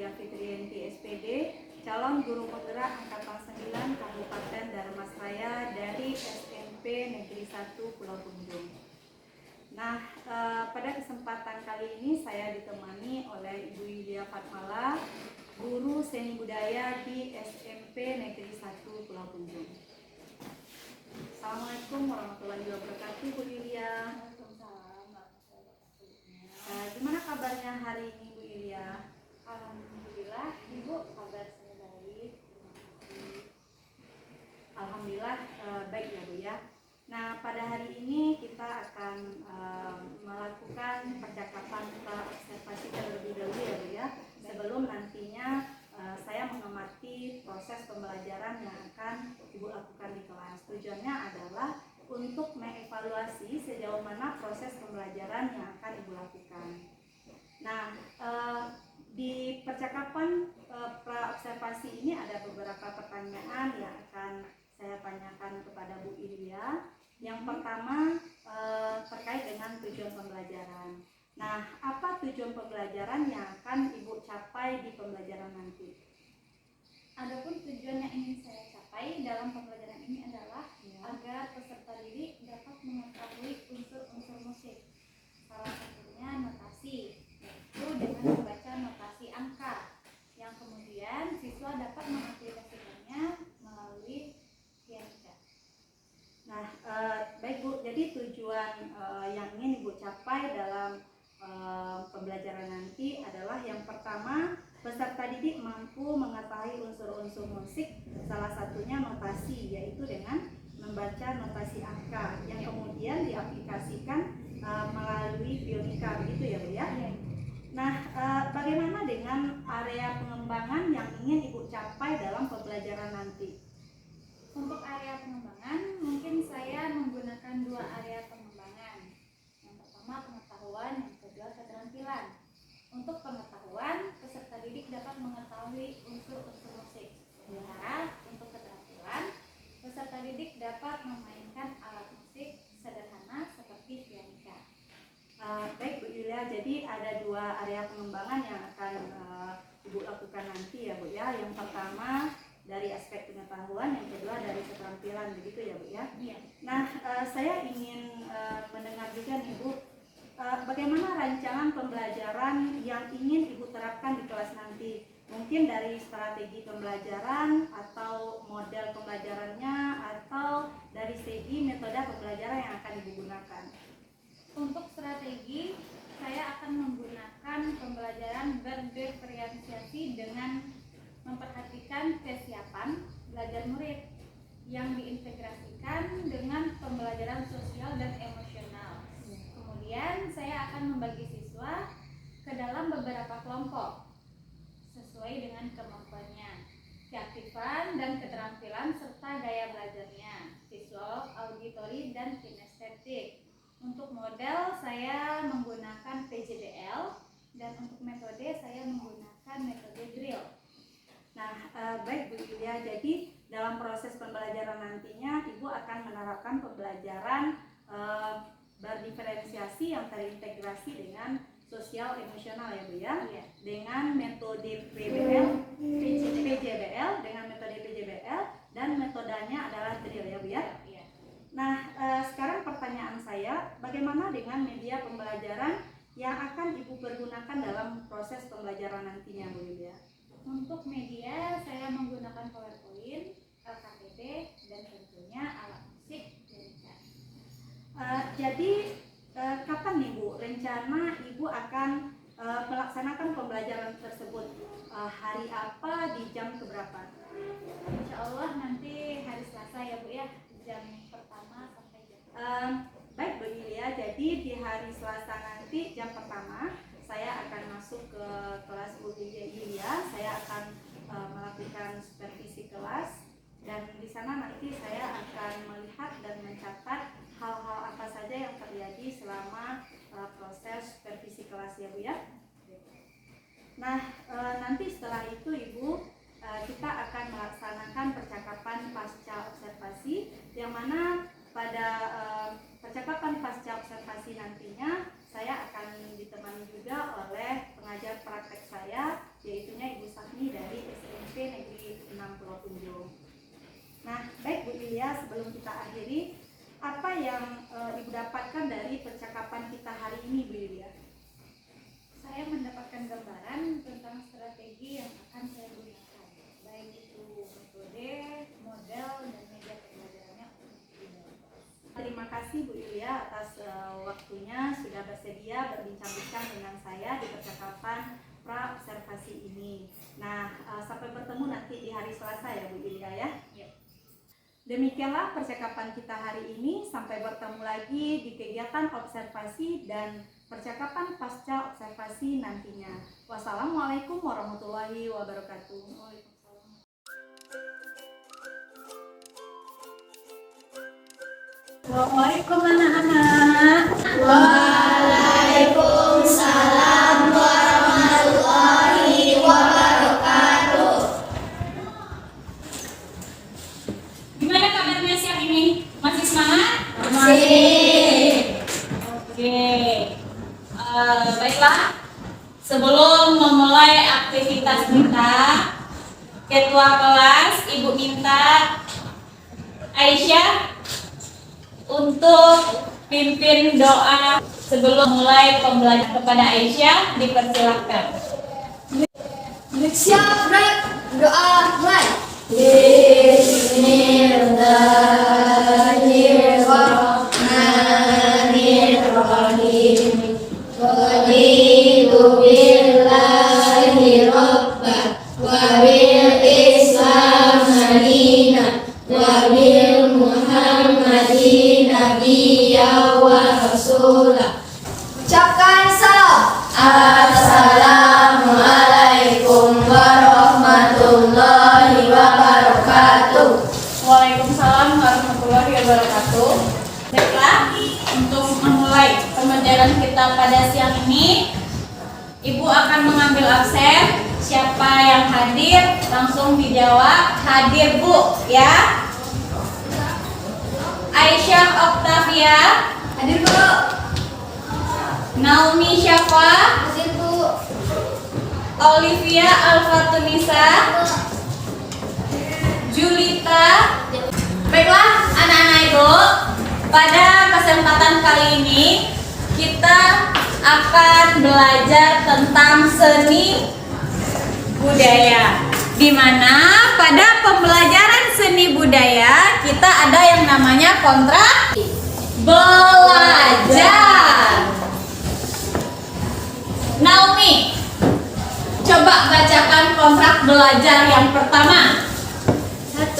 Yulia Fitriyanti SPD, calon guru penggerak angkatan 9 Kabupaten Darmasraya dari SMP Negeri 1 Pulau Punjung. Nah, pada kesempatan kali ini saya ditemani oleh Ibu Yulia Fatmala, guru seni budaya di SMP Negeri 1 Pulau Punjung. Assalamualaikum warahmatullahi wabarakatuh, Bu Yulia. Gimana kabarnya hari ini, Bu Yulia? Alhamdulillah, Ibu, kabar saya baik. Alhamdulillah baik ya, Bu ya. Nah, pada hari ini kita akan melakukan percakapan observasi terlebih dahulu ya, Bu ya. Sebelum nantinya saya mengamati proses pembelajaran yang akan Ibu lakukan di kelas. Tujuannya adalah untuk mengevaluasi sejauh mana proses pembelajaran yang akan Ibu lakukan. Nah, di percakapan pra-observasi ini ada beberapa pertanyaan yang akan saya tanyakan kepada Bu Yulia. Yang pertama terkait dengan tujuan pembelajaran. Nah, apa tujuan pembelajaran yang akan Ibu capai di pembelajaran nanti? Adapun tujuan yang ingin saya capai dalam pembelajaran ini adalah agar peserta didik dapat mengetahui unsur-unsur musik. Salah satunya notasi, yaitu dengan membaca notasi angka, yang kemudian siswa dapat mengaplikasikannya melalui pianika. Nah, baik Bu, jadi tujuan yang ingin Ibu capai dalam pembelajaran nanti adalah yang pertama, peserta didik mampu mengetahui unsur-unsur musik, salah satunya notasi, yaitu dengan membaca notasi angka yang kemudian diaplikasikan melalui pianika, begitu ya Bu ya? Nah, bagaimana dengan area pengembangan yang ingin Ibu capai dalam pembelajaran nanti? Untuk area pengembangan, mungkin saya menggunakan dua area pengembangan. Yang pertama pengetahuan, yang kedua keterampilan. Untuk pengetahuan, peserta didik dapat mengetahui unsur-unsur musik. Sementara untuk keterampilan, peserta didik dapat memainkan alat musik sederhana seperti pianika. Baik Bu Yulia, jadi ada dua area pengembangan yang akan Ibu lakukan nanti ya Bu ya. Yang pertama dari aspek pengetahuan, yang kedua dari keterampilan, begitu ya Bu ya. Iya. Nah, saya ingin mendengar juga nih Bu, bagaimana rancangan pembelajaran yang ingin Ibu terapkan di kelas nanti? Mungkin dari strategi pembelajaran atau model pembelajarannya atau dari segi metode pembelajaran yang akan Ibu gunakan. Untuk strategi, saya akan menggunakan pembelajaran berdiferensiasi dengan memperhatikan kesiapan belajar murid yang diintegrasikan dengan pembelajaran sosial dan emosional. Kemudian saya akan membagi siswa ke dalam beberapa kelompok sesuai dengan kemampuannya, keaktifan dan keterampilan serta gaya belajarnya, visual, auditory, dan kinestetik. Untuk model saya menggunakan PJBL dan untuk metode saya menggunakan metode drill. Nah, baik Bu Yulia, jadi dalam proses pembelajaran nantinya Ibu akan menerapkan pembelajaran berdiferensiasi yang terintegrasi dengan sosial emosional ya Bu ya. Iya. Dengan metode PJBL dengan metode PJBL dan metodenya adalah drill ya Bu ya. Iya. Nah, sekarang pertanyaan saya, bagaimana dengan media pembelajaran yang akan Ibu pergunakan dalam proses pembelajaran nantinya Bu Yulia? Untuk media saya menggunakan PowerPoint, LKPD, dan tentunya alat musik pianika. Jadi kapan nih Bu rencana Ibu akan melaksanakan pembelajaran tersebut? Hari apa, di jam keberapa? Insya Allah nanti hari Selasa ya Bu ya, jam pertama sampai jam. Baik Bu Yulia, jadi di hari Selasa nanti jam pertama saya akan masuk ke kelas Bu Yulia. Saya akan melakukan supervisi kelas dan di sana nanti saya akan melihat dan mencatat hal-hal apa saja yang terjadi selama proses supervisi kelas ya Bu ya. Nah, nanti setelah itu Ibu kita akan melaksanakan percakapan pasca observasi, yang mana pada percakapan pasca observasi nantinya saya akan ditemani juga oleh pengajar praktek saya, yaitunya Ibu Nah, baik Bu Ilya, sebelum kita akhiri, apa yang Ibu dapatkan dari percakapan kita hari ini, Bu Ilya? Saya mendapatkan gambaran tentang strategi yang akan saya gunakan, baik itu metode, model, dan media pembelajarannya untuk video. Terima kasih Bu Ilya atas waktunya sudah bersedia berbincang-bincang dengan saya di percakapan pra-observasi ini. Nah, sampai bertemu nanti di hari Selasa ya Bu Ilya ya. Ya. Demikianlah percakapan kita hari ini. Sampai bertemu lagi di kegiatan observasi dan percakapan pasca observasi nantinya. Wassalamualaikum warahmatullahi wabarakatuh. Waalaikumsalam. Assalamualaikum anak-anak. Waalaikumsalam warahmatullahi wabarakatuh. Gimana kabarnya siang ini? Masih semangat? Masih. Oke. Baiklah. Sebelum memulai aktivitas kita, Ketua kelas Ibu minta Aisyah untuk pimpin doa sebelum mulai pembelajaran. Kepada Aisyah dipersilakan. Siap, break. Doa mulai. Bismillahirrahmanirrahim. Raditu billahi rabba wa bil islam madina wa bil muhammadin nabiyya wa rasulah. Ucapkan salam. Assalamualaikum warahmatullahi wabarakatuh. Waalaikumsalam warahmatullahi wabarakatuh. Baiklah, untuk memulai pembelajaran kita pada siang ini, Ibu akan mengambil absen. Siapa yang hadir langsung dijawab hadir Bu ya. Aisyah Oktavia, Hadir Bu. Naomi Syafa, Hadir Bu. Olivia Alfatunisa, Julita. Baiklah anak-anak Ibu, pada kesempatan kali ini kita akan belajar tentang seni budaya, di mana pada pembelajaran seni budaya kita ada yang namanya kontrak belajar. Naomi, coba bacakan kontrak belajar yang pertama. 1.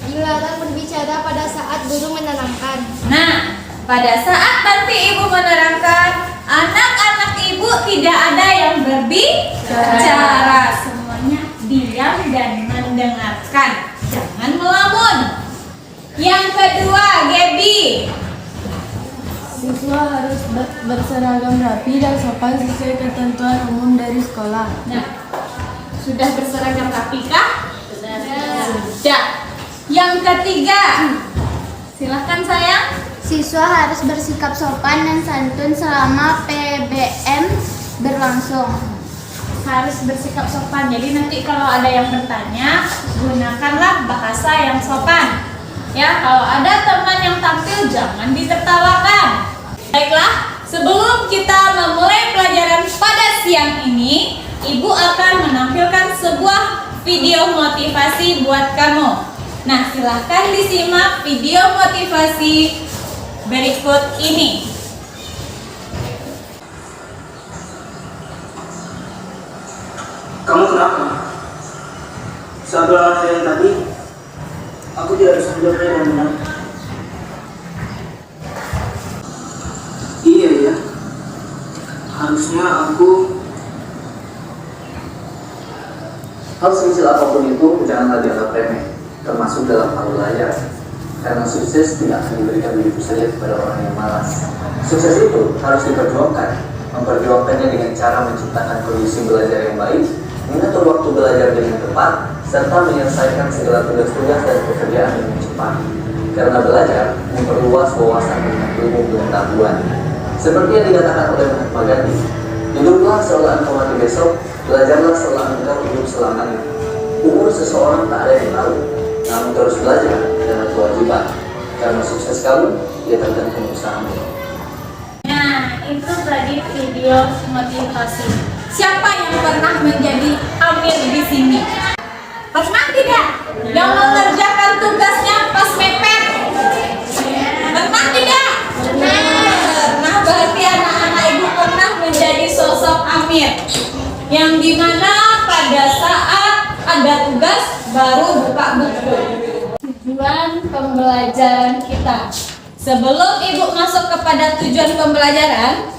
Dilarang berbicara pada saat guru menerangkan. Nah, pada saat nanti Ibu menerangkan, anak-anak Ibu tidak ada yang berbicara. Semuanya diam dan mendengarkan. Jangan melamun. Yang kedua, Gaby. Siswa harus berseragam rapi dan sopan sesuai ketentuan umum dari sekolah. Nah, sudah berseragam rapi kah? Sudah. Yang ketiga, silahkan sayang. Siswa harus bersikap sopan dan santun selama PBM berlangsung. Harus bersikap sopan. Jadi nanti kalau ada yang bertanya, gunakanlah bahasa yang sopan. Ya, kalau ada teman yang tampil jangan ditertawakan. Baiklah, sebelum kita memulai pelajaran pada siang ini, Ibu akan menampilkan sebuah video motivasi buat kamu. Nah, silahkan disimak video motivasi berikut ini. Kamu kenapa? Saat yang tadi, aku tidak bisa menjawabnya dengan benar. Iya ya, harusnya aku. Hal semisal apapun itu janganlah dianggap remeh, termasuk dalam hal belajar. Karena sukses tidak akan diberikan begitu saja kepada orang yang malas. Sukses itu harus diperjuangkan, memperjuangkannya dengan cara menciptakan kondisi belajar yang baik, mengatur waktu belajar dengan tepat, serta menyelesaikan segala tugas-tugas dan pekerjaan dengan cepat. Karena belajar memperluas wawasan tentang ilmu pengetahuan. Seperti yang dikatakan oleh Mahatma Gandhi, hiduplah seolah engkau mati besok, belajarlah seolah engkau hidup selamanya. Umur seseorang tak ada yang tahu, namun terus belajar adalah kewajiban, karena sukses kamu ya tergantung usahamu. Nah, itu tadi video motivasi. Siapa yang pernah menjadi amir di sini? Pernah tidak? Yang mengerjakan tugasnya pas mepet? Pernah tidak? Nah, berarti anak-anak ibu pernah menjadi sosok amir, yang dimana pada saat ada tugas baru buka buku. Tujuan pembelajaran kita. Sebelum ibu masuk kepada tujuan pembelajaran,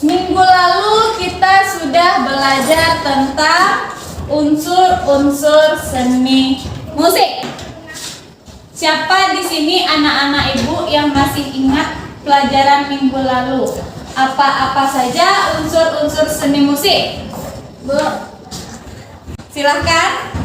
minggu lalu kita sudah belajar tentang unsur-unsur seni musik. Siapa di sini anak-anak ibu yang masih ingat pelajaran minggu lalu? Apa-apa saja unsur-unsur seni musik? Bu, silahkan.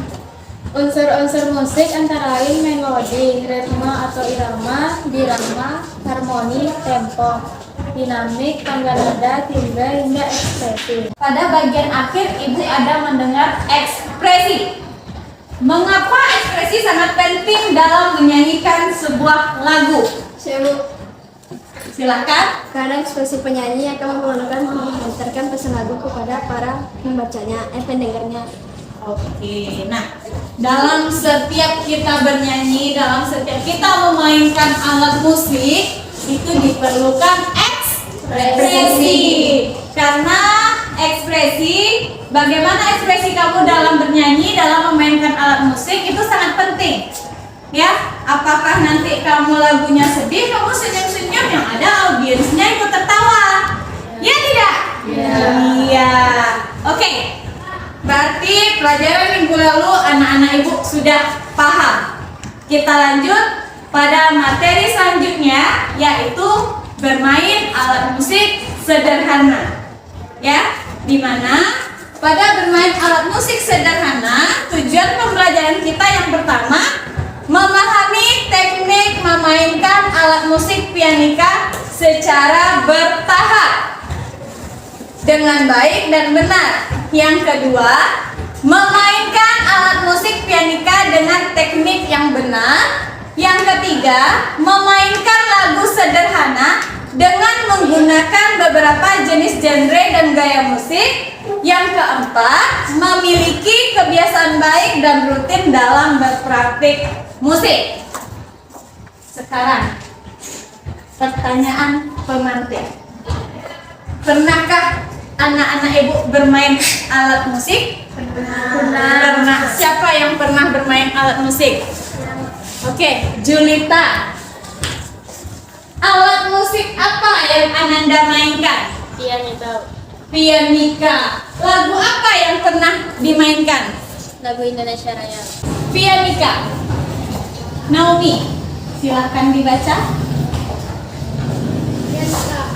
Unsur-unsur musik antara lain melodi, ritme atau irama, dirama, harmoni, tempo, dinamik, tangga nada, timbre, hingga ekspresi. Pada bagian akhir ibu ada mendengar ekspresi. Mengapa ekspresi sangat penting dalam menyanyikan sebuah lagu? Sebu, Silahkan. karena ekspresi penyanyi akan memancarkan pesan lagu kepada para pembacanya, pendengarnya. Oke, nah dalam setiap kita bernyanyi, dalam setiap kita memainkan alat musik, itu diperlukan ekspresi. Karena ekspresi, bagaimana ekspresi kamu dalam bernyanyi, dalam memainkan alat musik itu sangat penting. Ya, apakah nanti kamu lagunya sedih, kamu senyum-senyum, yang ada audiensnya ikut tertawa? Ya tidak? Iya. Oke. Berarti pelajaran minggu lalu anak-anak ibu sudah paham. Kita lanjut pada materi selanjutnya, yaitu bermain alat musik sederhana. Ya, dimana pada bermain alat musik sederhana, tujuan pembelajaran kita yang pertama, memahami teknik memainkan alat musik pianika secara bertahap dengan baik dan benar. Yang kedua, memainkan alat musik pianika dengan teknik yang benar. Yang ketiga, memainkan lagu sederhana dengan menggunakan beberapa jenis genre dan gaya musik. Yang keempat, memiliki kebiasaan baik dan rutin dalam berpraktik musik. Sekarang, pertanyaan pemantik. Pernahkah anak-anak ibu bermain alat musik? Pernah. Siapa yang pernah bermain alat musik? Oke, Julita. Alat musik apa yang Ananda mainkan? Pianika. Lagu apa yang pernah dimainkan? Lagu Indonesia Raya. Pianika. Naomi, silahkan dibaca.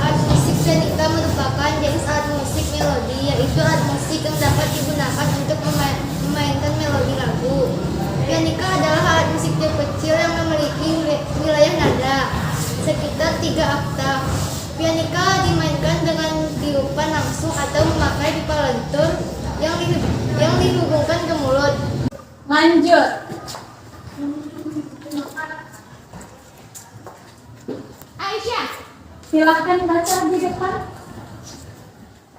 Alat musik pianika merupakan jenis alat musik melodi, yaitu alat musik yang dapat digunakan untuk memainkan melodi lagu. Pianika adalah alat musik kecil yang memiliki wilayah nada sekitar 3 oktav. Pianika dimainkan dengan tiupan langsung atau memakai pipa lentur yang dihubungkan ke mulut. Lanjut. Aisyah, silahkan baca di depan.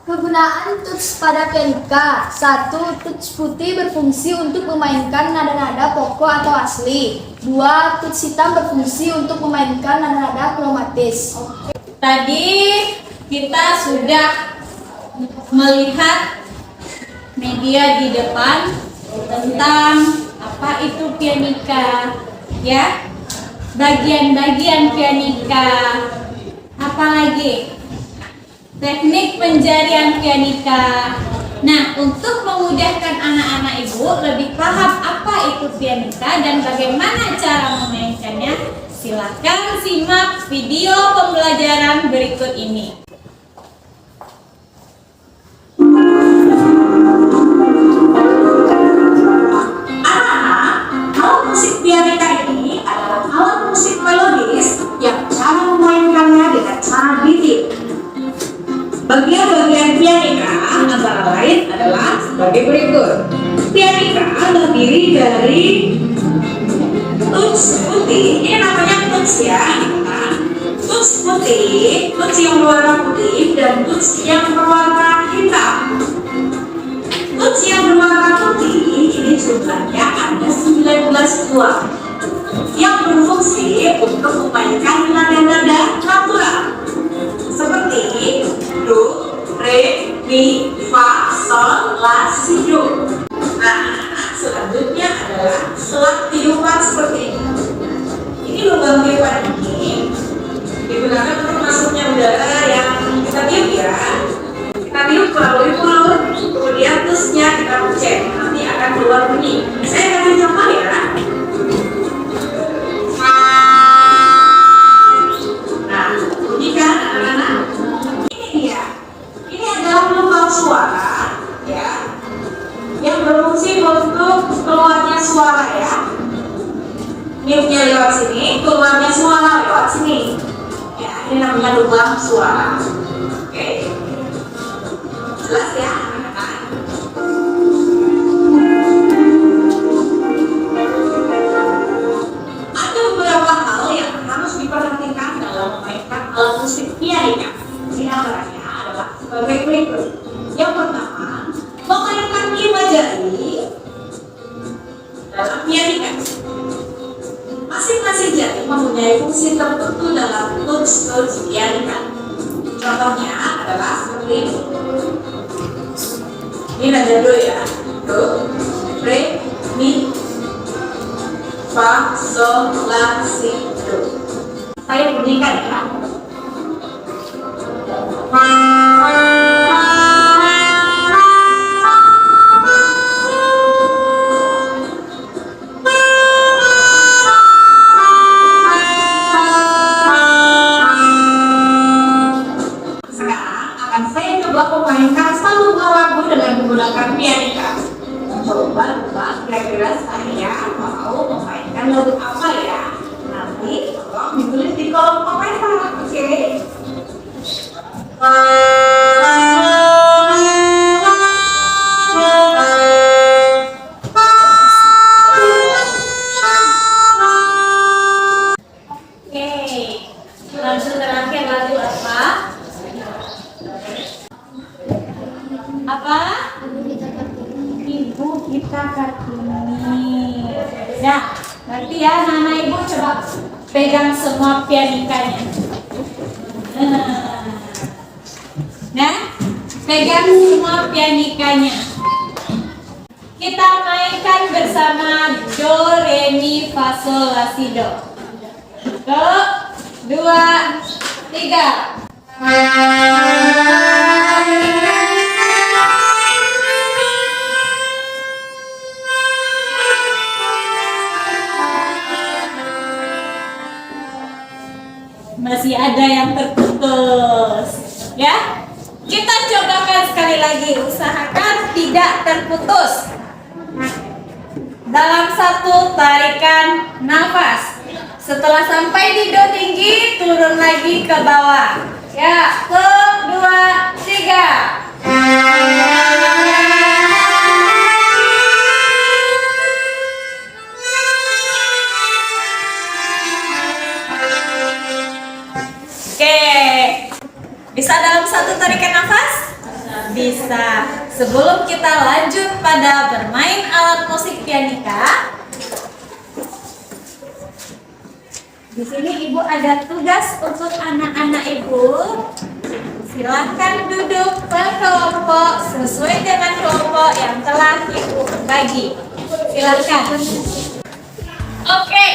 Kegunaan tuts pada pianika. 1. Tuts putih berfungsi untuk memainkan nada-nada pokok atau asli. 2. Tuts hitam berfungsi untuk memainkan nada-nada kromatis. Tadi kita sudah melihat media di depan tentang apa itu pianika, ya, bagian-bagian pianika, apalagi teknik penjarian pianika. Nah, untuk memudahkan anak-anak ibu lebih paham apa itu pianika dan bagaimana cara memainkannya, silakan simak video pembelajaran berikut ini. Alat musik pianika ini adalah alat musik melodis yang cara memainkannya dengan cara ditiup. Bagian-bagian pianika antara lain adalah sebagai berikut. Pianika terdiri dari putih, ini namanya tuts ya. Nah, tuts putih, tuts yang berwarna putih dan tuts yang berwarna hitam. Tuts yang berwarna putih ini jumlahnya ada 19 buah yang berfungsi untuk memainkan nada-nada natural seperti do, re, mi, fa, sol, la, si, do. Nah, selanjutnya adalah selang tiupan seperti ini. Ini lubang tiupan ini digunakan untuk masuknya udara yang kita tiup ya. Kita tiup melalui mulut, kemudian tusnya kita pencet, nanti akan keluar bunyi. Saya kasih contoh ya. Nah, bunyikan anak-anak. Ini dia. Ini adalah lubang suara ya, yang berfungsi untuk keluarnya suara ya. Niupnya lewat sini, keluarnya suara lewat sini. Ya, ini namanya lubang suara. Oke. Jelas ya, anak-anak? Ada beberapa hal yang harus diperhatikan dalam memainkan alat musik pianika. Di antaranya adalah sebagai berikut. Yang pertama, memainkan imajari dalam pianika. Masing-masing jari mempunyai fungsi tertentu dalam tuts pianika. Contohnya adalah seperti ini. Ini nada do ya, do, re, mi, fa, sol, la, si, do. Saya bunyikan ya. Memainkan satu buah lagu dengan menggunakan pianika. Coba kira-kira saya mau memainkan lagu apa ya? Nanti tolong ditulis di kolom komentar, oke? Langsung terakhir lagu apa? Apa? Ibu kita Kartini. Ya, nanti ya Nana Ibu coba pegang semua pianikanya. Nah, pegang semua pianikanya. Kita mainkan bersama do, re, mi, fa, sol, la, si, do. 1, 2, 3. Masih ada yang terputus ya, kita cobakan sekali lagi, usahakan tidak terputus. Dalam satu tarikan nafas, setelah sampai di do tinggi turun lagi ke bawah ya. 1, 2, 3. Bisa dalam satu tarikan nafas? Bisa. Sebelum kita lanjut pada bermain alat musik pianika, di sini Ibu ada tugas untuk anak-anak Ibu. Silakan duduk berkelompok sesuai dengan kelompok yang telah Ibu bagi. Silakan. Oke.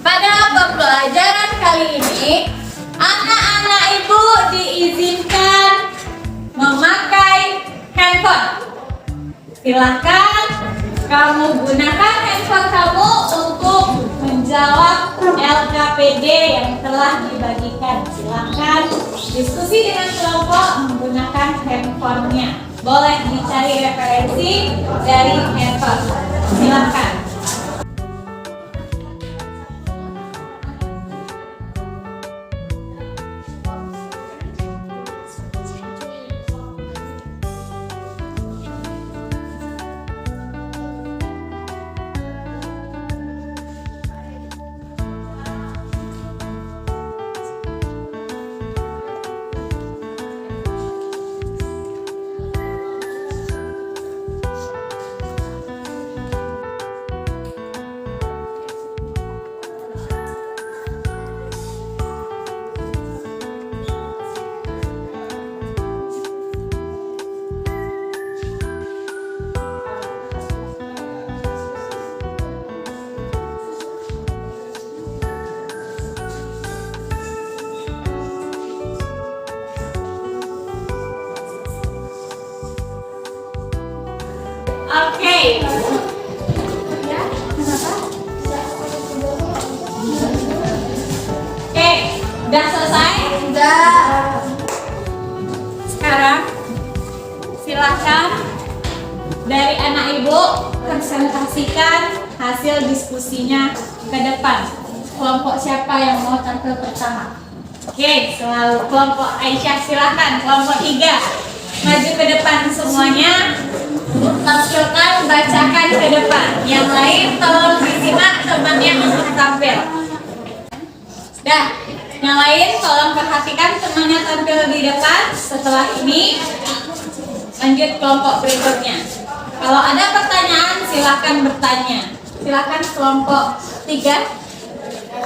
Pada pembelajaran kali ini, anak-anak Ibu diizinkan memakai handphone. Silakan kamu gunakan handphone kamu untuk menjawab LKPD yang telah dibagikan. Silakan diskusi dengan kelompok menggunakan handphonenya. Boleh dicari referensi dari handphone. Silakan. Oke. Ya, kenapa? Oke, udah selesai? Udah. Sekarang silakan dari anak ibu presentasikan hasil diskusinya ke depan. Kelompok siapa yang mau tampil pertama? Oke, selalu kelompok Aisyah silakan. Kelompok 3 maju ke depan semuanya. Tampilkan, bacakan ke depan. Yang lain tolong disimak temannya untuk tampil. Dah, yang lain tolong perhatikan temannya tampil di depan. Setelah ini lanjut kelompok berikutnya. Kalau ada pertanyaan silakan bertanya. Silakan kelompok 3.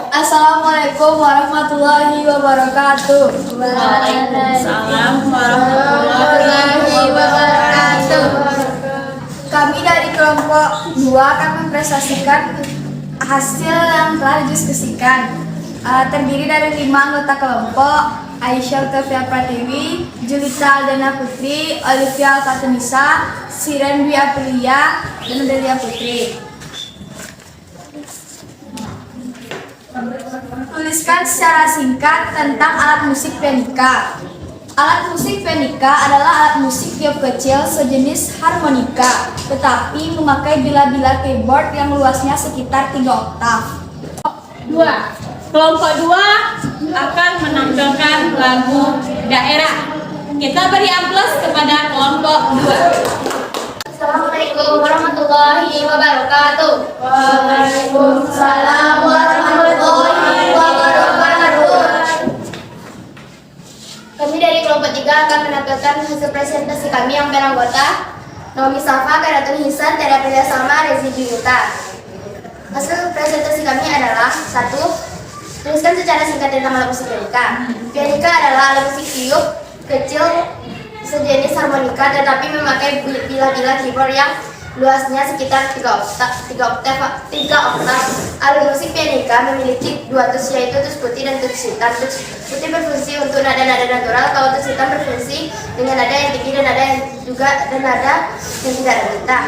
Assalamualaikum warahmatullahi wabarakatuh. Waalaikumsalam warahmatullahi wabarakatuh. Kami dari kelompok 2 akan mempresentasikan hasil yang telah didiskusikan. Terdiri dari 5 anggota kelompok: Aisyah Tevia Pratiwi, Julita Aldana Putri, Olivia Alkatunisa, Siren Dwi Aprilia, dan Delia Putri. Tuliskan secara singkat tentang alat musik pianika. Alat musik pianika adalah alat musik tiup kecil sejenis harmonika, tetapi memakai bila-bila keyboard yang luasnya sekitar 3 oktav. 2. Kelompok 2 akan menampilkan lagu daerah. Kita beri aplaus kepada kelompok 2. Assalamualaikum warahmatullahi wabarakatuh. Waalaikumsalam warahmatullahi wabarakatuh. Kami dari kelompok 3 akan menampilkan hasil presentasi kami yang beranggota Naomi Safa, Karatun Hisan, Tere Aprilia Salma, Rezi Juyuta. Hasil presentasi kami adalah: 1. Tuliskan secara singkat tentang alat musik pianika. Pianika adalah alat musik tiup kecil sejenis harmonika, tetapi memakai bila-bila keyboard yang luasnya sekitar 3 oktav. Alat musik pianika memiliki 2 tuts, yaitu tuts putih dan tuts hitam. Tuts putih berfungsi untuk nada-nada natural, kalau tuts hitam berfungsi dengan nada yang tinggi dan nada yang tidak rendah.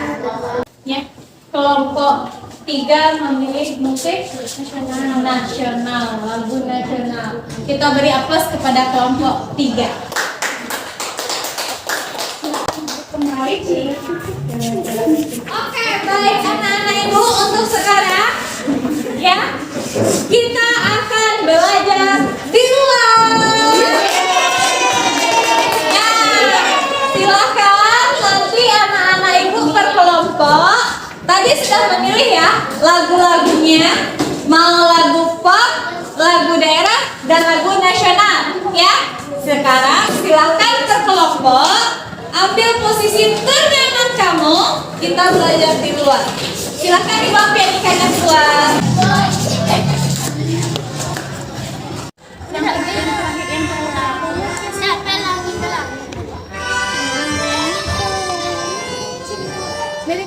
Ya, kelompok 3 memilih musik nasional, lagu nasional. Kita beri aplaus kepada kelompok 3. Oke, baik anak-anak ibu, untuk sekarang ya kita akan belajar di luar. Nah, silakan nanti anak-anak ibu per kelompok tadi sudah memilih ya lagu-lagunya, mau lagu pop, lagu daerah, dan lagu nasional ya. Sekarang silakan per kelompok ambil posisi ternyaman kamu, kita belajar di luar. Silakan dibawa pianikanya keluar. Dari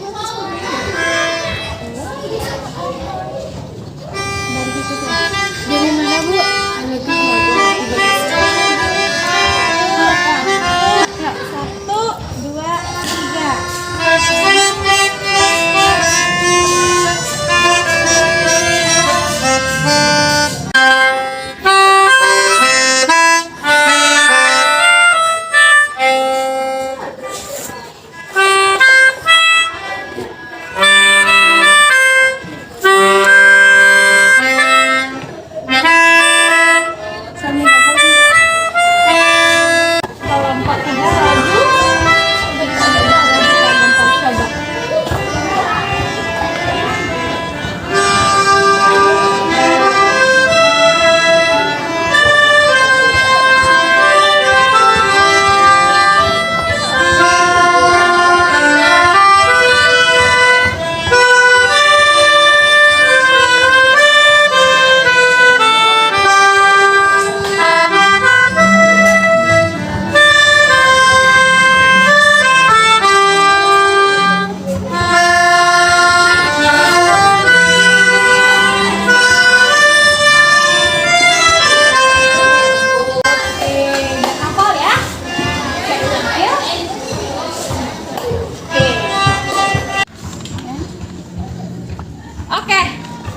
mana, Bu?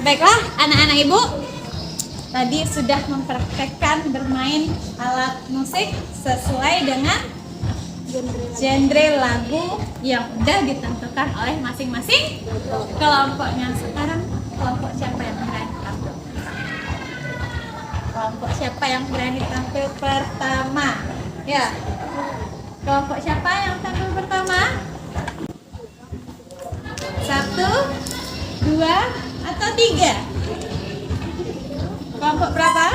Baiklah, anak-anak ibu, tadi sudah mempraktekkan bermain alat musik sesuai dengan genre lagu yang udah ditentukan oleh masing-masing kelompoknya. Sekarang kelompok siapa yang berani tampil? Kelompok siapa yang berani tampil pertama? Ya, kelompok siapa yang tampil pertama? 1, 2, atau 3? Kelompok berapa?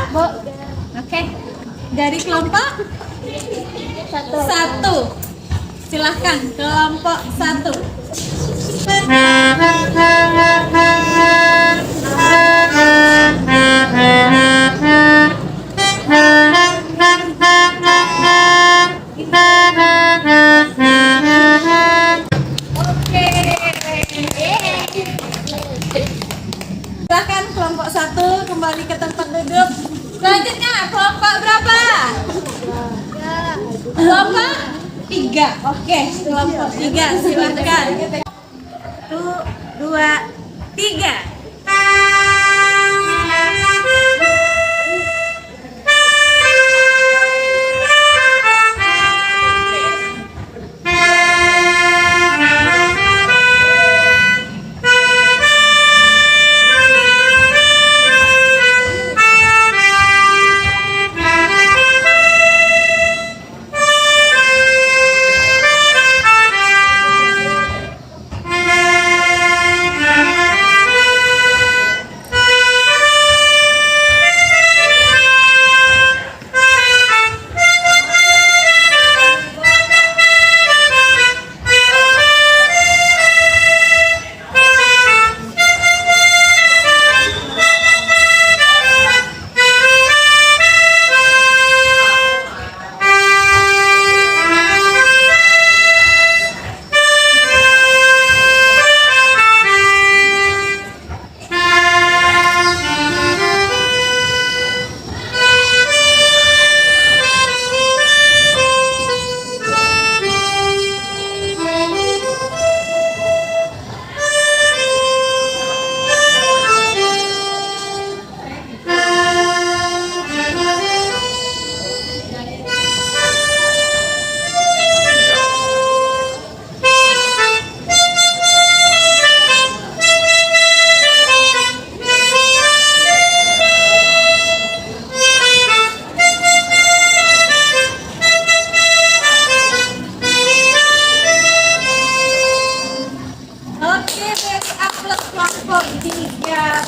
Oke, dari kelompok 1. Silahkan kelompok 1. Silahkan kelompok 1 kembali ke tempat duduk. Selanjutnya kelompok berapa? Kelompok 3. Oke, kelompok 3 silahkan. 1, 2, 3.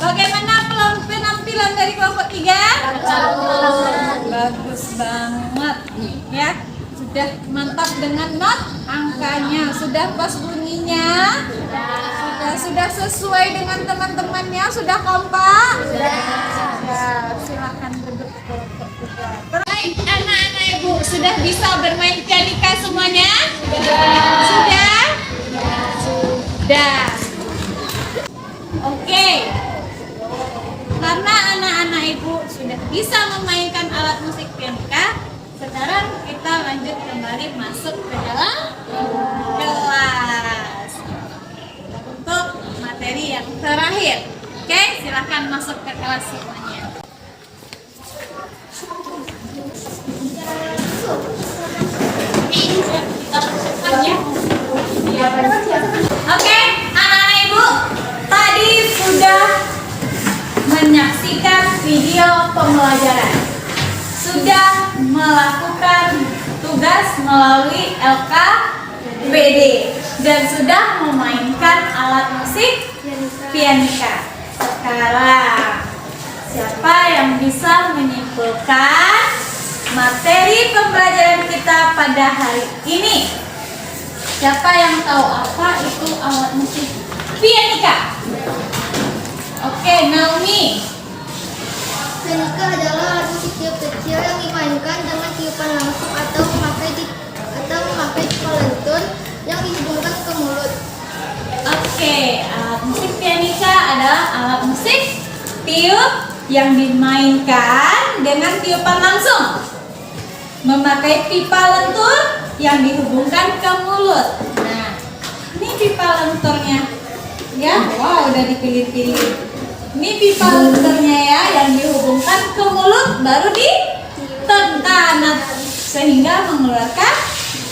Bagaimana penampilan dari kelompok 3? Bagus banget ya. Sudah mantap dengan not angkanya. Sudah pas bunyinya? Sudah sesuai dengan teman-temannya? Sudah kompak? Sudah. Silakan duduk kelompok 3. Baik, anak-anak ibu, sudah bisa bermain pianika semuanya? Sudah? Sudah. Oke. Karena anak-anak ibu sudah bisa memainkan alat musik pianika, sekarang kita lanjut kembali masuk ke dalam kelas untuk materi yang terakhir. Oke, silakan masuk ke kelas semuanya. Oke, anak-anak ibu, tadi sudah menyaksikan video pembelajaran, sudah melakukan tugas melalui LKPD, dan sudah memainkan alat musik pianika. Sekarang, siapa yang bisa menyimpulkan materi pembelajaran kita pada hari ini? Siapa yang tahu apa itu alat musik pianika? Oke, Naomi. Pianika adalah alat musik tiup kecil yang dimainkan dengan tiupan langsung atau memakai pipa lentur yang dihubungkan ke mulut. Oke, alat musik pianika adalah alat musik tiup yang dimainkan dengan tiupan langsung, memakai pipa lentur yang dihubungkan ke mulut. Nah, ini pipa lenturnya. Ya, wow, udah dipilih-pilih. Ini pipa luternya ya, yang dihubungkan ke mulut baru ditekan sehingga mengeluarkan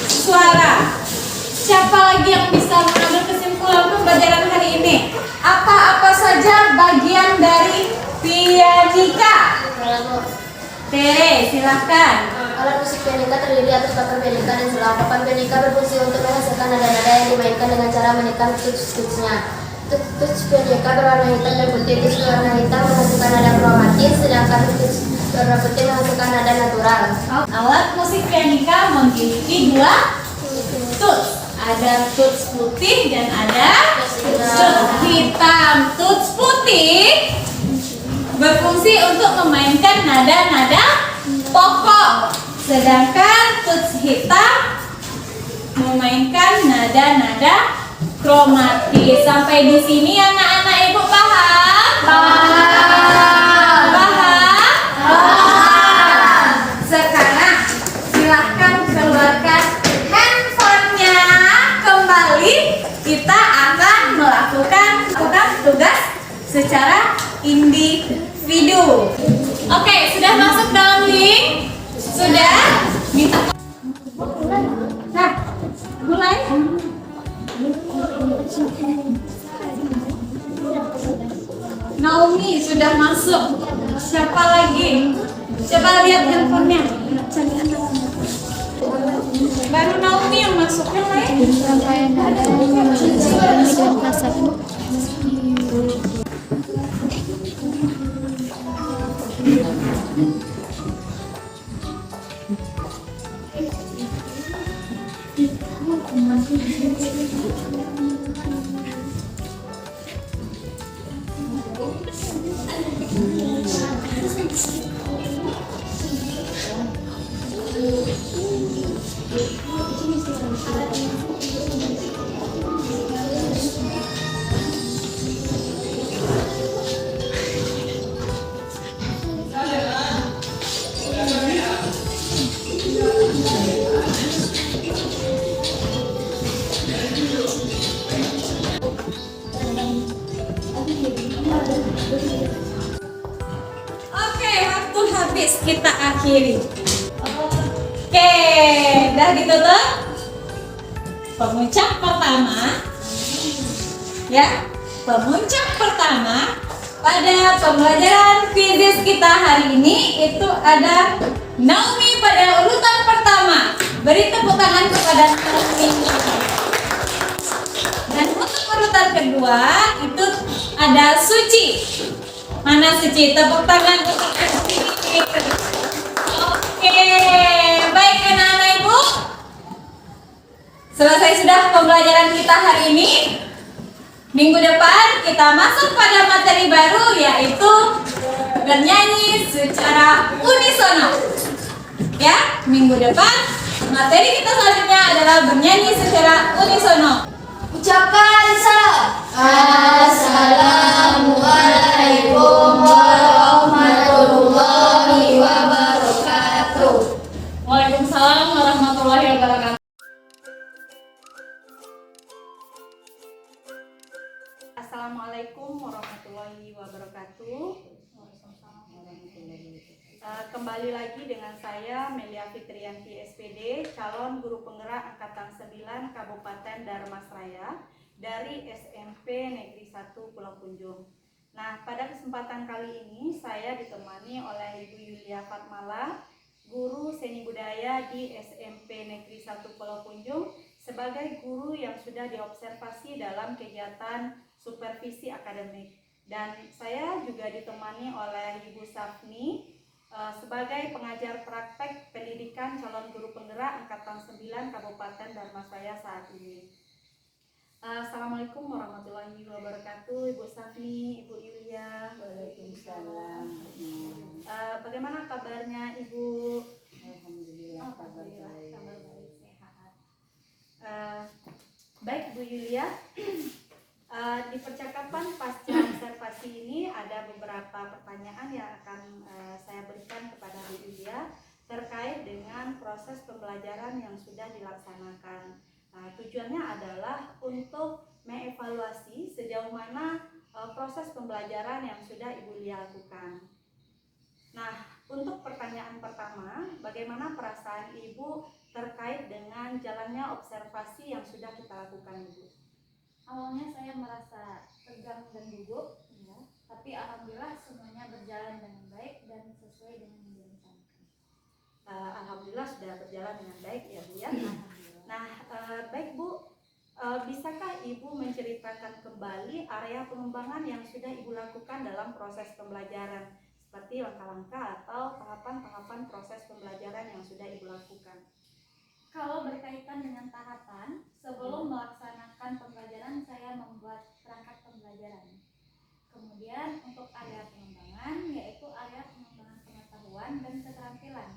suara. Siapa lagi yang bisa mengambil kesimpulan pembelajaran hari ini? Apa-apa saja bagian dari pianika? Tere, silahkan. Alat musik pianika terdiri atas papan pianika dan selang. Papan pianika berfungsi untuk menghasilkan nada-nada yang dimainkan dengan cara menekan tuts-tutsnya. Tuts pianika berwarna hitam dan putih. Tuts berwarna hitam menghasilkan nada kromatis, sedangkan tuts berwarna putih menghasilkan nada natural. Alat musik pianika memiliki dua tuts. Ada tuts putih dan ada tuts hitam. Tuts putih berfungsi untuk memainkan nada-nada pokok, sedangkan tuts hitam memainkan nada-nada kromatis. Sampai di sini anak-anak ibu paham? Paham? Sekarang silahkan keluarkan handphonenya kembali. Kita akan melakukan tugas secara individu. Oke, sudah masuk dalam link? Sudah? Minta. Nah, mulai. Naomi sudah masuk. Siapa lagi? Coba lihat handphonenya. Baru Naomi yang masuk, yang lain? Oke, waktu habis, kita akhiri. Oke, udah ditutup. Pemuncak pertama, ya, pemuncak pertama pada pembelajaran fizik kita hari ini itu ada Naomi pada urutan pertama. Beri tepuk tangan kepada Naomi. Dan untuk urutan kedua itu ada Suci. Mana Suci? Tepuk tangan untuk Suci. Oke, baik anak-anak ibu. Selesai sudah pembelajaran kita hari ini. Minggu depan kita masuk pada materi baru, yaitu bernyanyi secara unisono. Ya, minggu depan materi kita selanjutnya adalah bernyanyi secara unisono. Ucapkan salam. Assalamualaikum warahmatullahi wabarakatuh. Waalaikumsalam warahmatullahi wabarakatuh. Assalamualaikum warahmatullahi wabarakatuh. Kembali lagi dengan saya Melia Fitrianti SPD, calon guru penggerak Angkatan 9 Kabupaten Darmasraya dari SMP Negeri 1 Pulau Punjung. Nah, pada kesempatan kali ini saya ditemani oleh Ibu Yulia Fatmala, guru seni budaya di SMP Negeri 1 Pulau Punjung, sebagai guru yang sudah diobservasi dalam kegiatan supervisi akademik. Dan saya juga ditemani oleh Ibu Safni sebagai pengajar praktek pendidikan calon guru penggerak Angkatan 9 Kabupaten Darmasraya saat ini. Assalamualaikum warahmatullahi wabarakatuh, Ibu Safni, Ibu Yulia. Waalaikumsalam. Bagaimana kabarnya Ibu? Alhamdulillah, kabar baik, sehat. Baik Bu Yulia, di percakapan pasca observasi ini ada beberapa pertanyaan yang akan saya berikan kepada Bu Yulia terkait dengan proses pembelajaran yang sudah dilaksanakan. Tujuannya adalah untuk mengevaluasi sejauh mana proses pembelajaran yang sudah Ibu Yulia lakukan. Nah, untuk pertanyaan pertama, bagaimana perasaan Ibu terkait dengan jalannya observasi yang sudah kita lakukan, Ibu? Awalnya saya merasa tegang dan gugup, ya, tapi alhamdulillah semuanya berjalan dengan baik dan sesuai dengan yang direncanakan. Alhamdulillah sudah berjalan dengan baik ya Bu ya. Alhamdulillah. Nah, baik Bu, bisakah Ibu menceritakan kembali area pengembangan yang sudah Ibu lakukan dalam proses pembelajaran, seperti langkah-langkah atau tahapan-tahapan proses pembelajaran yang sudah Ibu lakukan? Kalau berkaitan dengan tahapan, sebelum melaksanakan pembelajaran saya membuat perangkat pembelajaran. Kemudian untuk area pengembangan, yaitu area pengembangan pengetahuan dan keterampilan.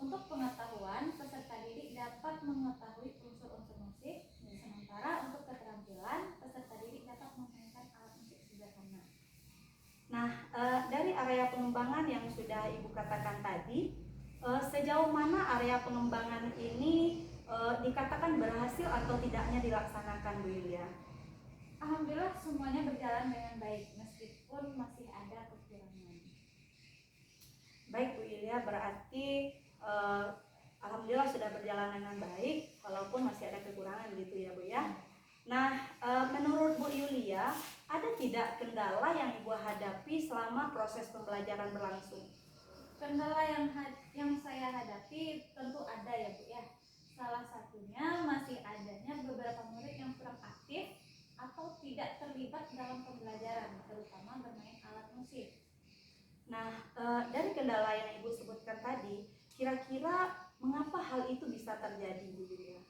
Untuk pengetahuan, peserta didik dapat mengetahui unsur-unsur musik, sementara untuk keterampilan, peserta didik dapat memainkan alat musik sederhana. Nah, dari area pengembangan yang sudah Ibu katakan tadi, sejauh mana area pengembangan ini dikatakan berhasil atau tidaknya dilaksanakan Bu Yulia? Alhamdulillah semuanya berjalan dengan baik, meskipun masih ada kekurangan. Baik Bu Yulia, berarti alhamdulillah sudah berjalan dengan baik, walaupun masih ada kekurangan gitu ya Bu ya. Nah, menurut Bu Yulia, ada tidak kendala yang Ibu hadapi selama proses pembelajaran berlangsung? Kendala yang saya hadapi tentu ada ya Bu ya. Salah satunya masih adanya beberapa murid yang kurang aktif atau tidak terlibat dalam pembelajaran, terutama bermain alat musik. Nah, dari kendala yang Ibu sebutkan tadi, kira-kira mengapa hal itu bisa terjadi Bu Yulia?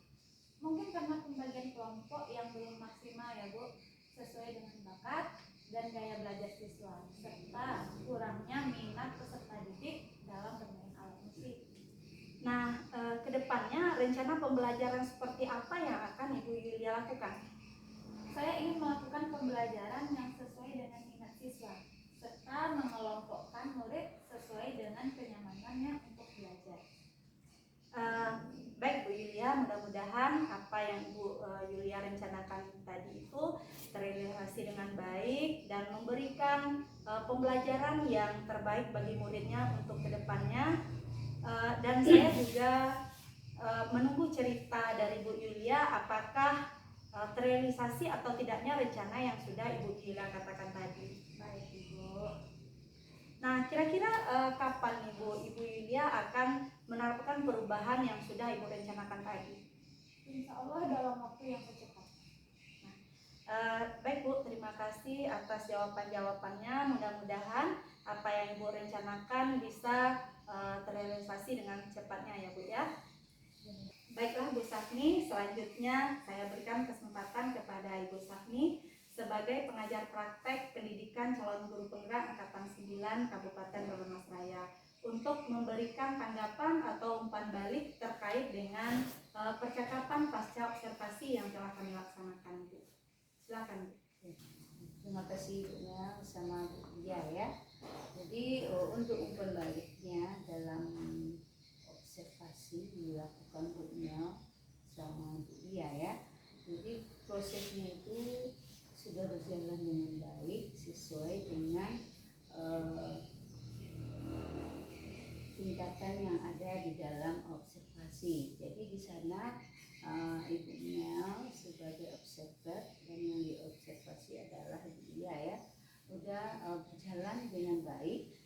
Mungkin karena pembagian kelompok yang belum maksimal ya Bu, sesuai dengan bakat dan gaya belajar siswa, serta kurangnya minat peserta didik dalam bermain alat musik. Nah, kedepannya rencana pembelajaran seperti apa yang akan Ibu Yulia lakukan? Saya ingin melakukan pembelajaran yang sesuai dengan minat siswa, serta mengelompokkan murid sesuai dengan kenyamanannya untuk belajar. Baik Bu Yulia, mudah-mudahan apa yang Ibu Yulia rencanakan tadi itu terrealisasi dengan baik dan memberikan pembelajaran yang terbaik bagi muridnya untuk kedepannya. Dan saya juga menunggu cerita dari Bu Yulia apakah terrealisasi atau tidaknya rencana yang sudah Ibu Yulia katakan tadi. Baik Ibu. Nah, kira-kira kapan Ibu Yulia akan menerapkan perubahan yang sudah Ibu rencanakan tadi? Insya Allah dalam waktu yang secepat. Baik Bu, terima kasih atas jawaban-jawabannya. Mudah-mudahan apa yang Ibu rencanakan bisa terrealisasi dengan cepatnya ya Bu ya. Baiklah Bu Safni, selanjutnya saya berikan kesempatan kepada Ibu Safni sebagai pengajar praktek pendidikan calon guru penggerak Angkatan 9 Kabupaten Brebes untuk memberikan tanggapan atau umpan balik terkait dengan percakapan pasca observasi yang telah kami laksanakan Bu. Silakan Bu. Terima kasih Bu Mel sama Bu Dia ya. Jadi untuk umpan baliknya dalam observasi dilakukan Bu Mel sama Bu Dia ya. Jadi prosesnya itu sudah berjalan dengan baik sesuai dengan tingkatan yang ada di dalam observasi. Jadi di sana Ibu Mel sebagai observer dan yang diobservasi adalah dia ya, udah berjalan dengan baik.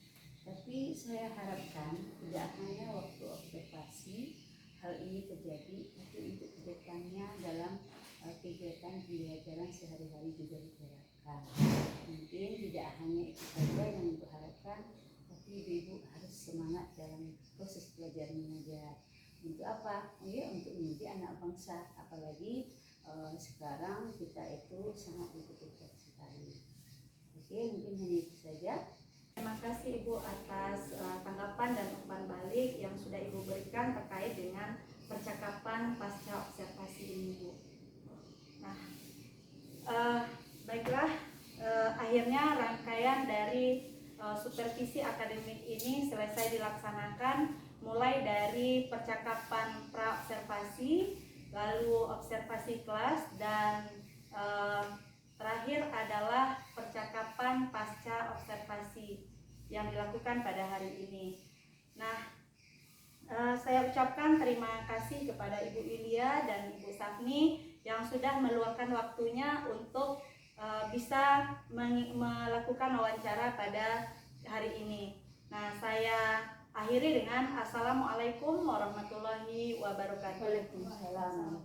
Tapi saya harapkan tidak hanya waktu observasi hal ini terjadi, tapi untuk kedepannya dalam kegiatan pembelajaran sehari-hari juga diharapkan. Mungkin tidak hanya itu saja yang Ibu harapkan, tapi Ibu harus semangat dalam proses belajar mengajar. Untuk apa? Ya, untuk menjadi anak bangsa. Apalagi sekarang kita itu sangat dibutuhkan sekali. Oke, mungkin hanya itu saja. Terima kasih Ibu atas tanggapan dan umpan balik yang sudah Ibu berikan terkait dengan percakapan pasca observasi ini Bu. Nah, baiklah, akhirnya rangkaian dari supervisi akademik ini selesai dilaksanakan, mulai dari percakapan pra-observasi, lalu observasi kelas, dan terakhir adalah percakapan kegiatan pasca observasi yang dilakukan pada hari ini. Nah, saya ucapkan terima kasih kepada Ibu Ilia dan Ibu Safni yang sudah meluangkan waktunya untuk bisa melakukan wawancara pada hari ini. Nah, saya akhiri dengan Assalamualaikum warahmatullahi wabarakatuh. Waalaikumsalam.